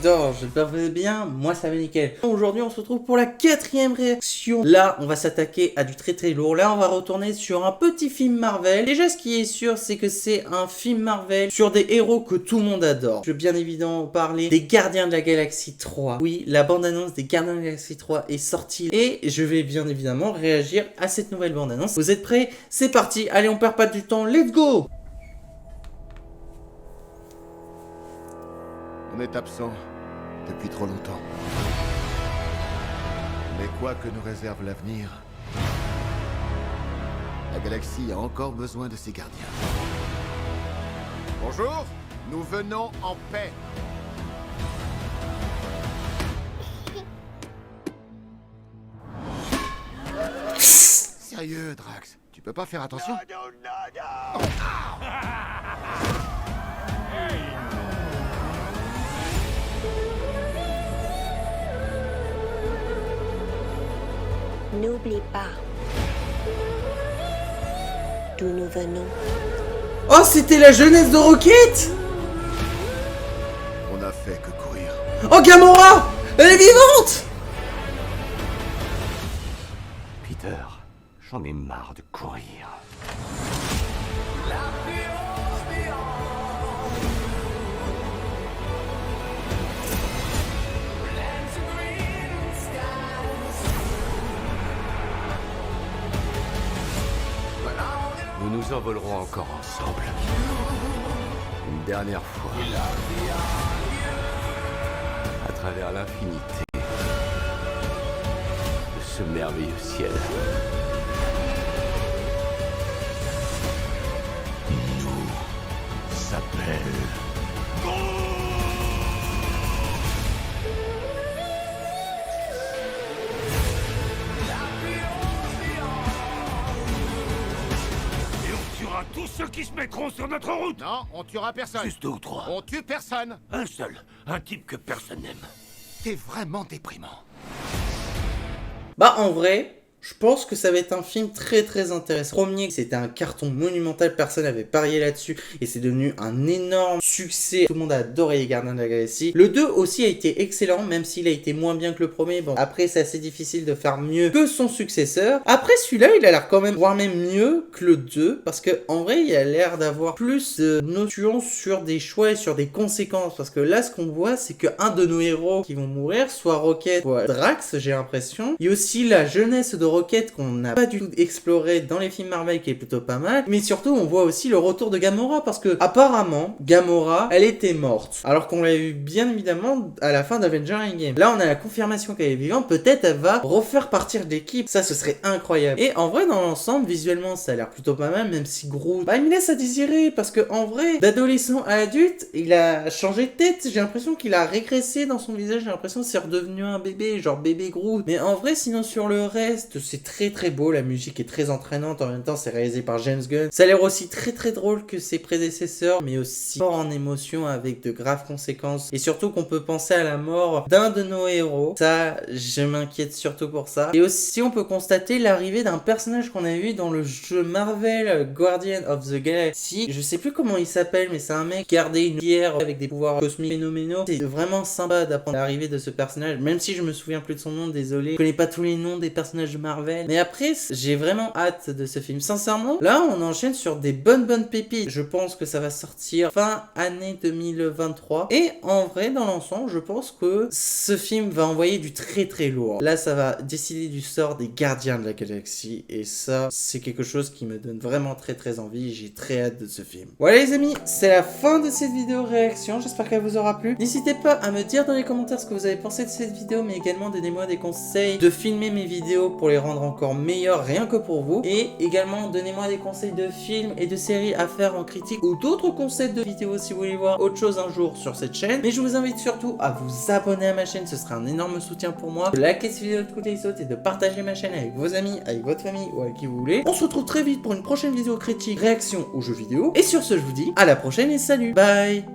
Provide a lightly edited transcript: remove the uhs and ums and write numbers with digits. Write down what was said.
j'adore, j'espère que vous allez bien, moi ça va nickel. Aujourd'hui on se retrouve pour la 4e réaction. Là on va s'attaquer à du très lourd, là on va retourner sur un petit film Marvel. Déjà ce qui est sûr c'est que c'est un film Marvel sur des héros que tout le monde adore. Je veux bien évidemment parler des Gardiens de la Galaxie 3. Oui, la bande-annonce des Gardiens de la Galaxie 3 est sortie et je vais bien évidemment réagir à cette nouvelle bande-annonce. Vous êtes prêts? C'est parti, allez on perd pas du temps, let's go! On est absent depuis trop longtemps. Mais quoi que nous réserve l'avenir, la galaxie a encore besoin de ses gardiens. Bonjour, nous venons en paix. Sérieux, Drax, tu peux pas faire attention? Non. N'oublie pas d'où nous venons. Oh, c'était la jeunesse de Rocket! On n'a fait que courir. Oh, Gamora! Elle est vivante! Peter, j'en ai marre de courir. Nous nous envolerons encore ensemble. Une dernière fois. À travers l'infinité. De ce merveilleux ciel. Nous s'appelle... Tous ceux qui se mettront sur notre route. Non, on tuera personne. Juste 2 ou 3. On tue personne. Un seul. Un type que personne n'aime. T'es vraiment déprimant. Bah, en vrai, je pense que ça va être un film très intéressant. Premier, c'était un carton monumental, personne n'avait parié là-dessus et c'est devenu un énorme succès. Tout le monde a adoré les Gardiens de la Galaxie. Le 2 aussi a été excellent, même s'il a été moins bien que le premier. Bon, après, c'est assez difficile de faire mieux que son successeur. Après, celui-là, il a l'air quand même, voire même mieux que le 2, parce que en vrai, il a l'air d'avoir plus de notions sur des choix et sur des conséquences. Parce que là, ce qu'on voit, c'est qu'un de nos héros qui vont mourir, soit Rocket, soit Drax, j'ai l'impression. Il y a aussi la jeunesse de Rocket qu'on n'a pas du tout exploré dans les films Marvel, qui est plutôt pas mal, mais surtout on voit aussi le retour de Gamora, parce que apparemment Gamora elle était morte, alors qu'on l'a vu bien évidemment à la fin d'Avengers Endgame. Là on a la confirmation qu'elle est vivante, peut-être elle va refaire partir de l'équipe, ça ce serait incroyable. Et en vrai dans l'ensemble visuellement ça a l'air plutôt pas mal, même si Groot bah il me laisse à désirer, parce que en vrai d'adolescent à adulte il a changé de tête, j'ai l'impression qu'il a régressé dans son visage, j'ai l'impression que c'est redevenu un bébé, genre bébé Groot. Mais en vrai sinon sur le reste c'est très beau, la musique est très entraînante, en même temps c'est réalisé par James Gunn. Ça a l'air aussi très drôle que ses prédécesseurs, mais aussi fort en émotion avec de graves conséquences. Et surtout qu'on peut penser à la mort d'un de nos héros. Ça, je m'inquiète surtout pour ça. Et aussi on peut constater l'arrivée d'un personnage qu'on a vu dans le jeu Marvel Guardian of the Galaxy. Je sais plus comment il s'appelle, mais c'est un mec qui gardait une pierre avec des pouvoirs cosmiques phénoménaux. C'est vraiment sympa d'apprendre l'arrivée de ce personnage, même si je me souviens plus de son nom, désolé. Je connais pas tous les noms des personnages de Marvel. Mais après, j'ai vraiment hâte de ce film. Sincèrement, là, on enchaîne sur des bonnes pépites. Je pense que ça va sortir fin année 2023. Et en vrai, dans l'ensemble, je pense que ce film va envoyer du très lourd. Là, ça va décider du sort des Gardiens de la Galaxie. Et ça, c'est quelque chose qui me donne vraiment très envie. J'ai très hâte de ce film. Voilà les amis, c'est la fin de cette vidéo réaction. J'espère qu'elle vous aura plu. N'hésitez pas à me dire dans les commentaires ce que vous avez pensé de cette vidéo, mais également donnez-moi des conseils de filmer mes vidéos pour les rendre encore meilleur rien que pour vous. Et également donnez-moi des conseils de films et de séries à faire en critique ou d'autres concepts de vidéos si vous voulez voir autre chose un jour sur cette chaîne. Mais je vous invite surtout à vous abonner à ma chaîne, ce sera un énorme soutien pour moi. De liker cette vidéo de côté les autres et de partager ma chaîne avec vos amis, avec votre famille ou avec qui vous voulez. On se retrouve très vite pour une prochaine vidéo critique, réaction aux jeux vidéo. Et sur ce je vous dis à la prochaine et salut, bye.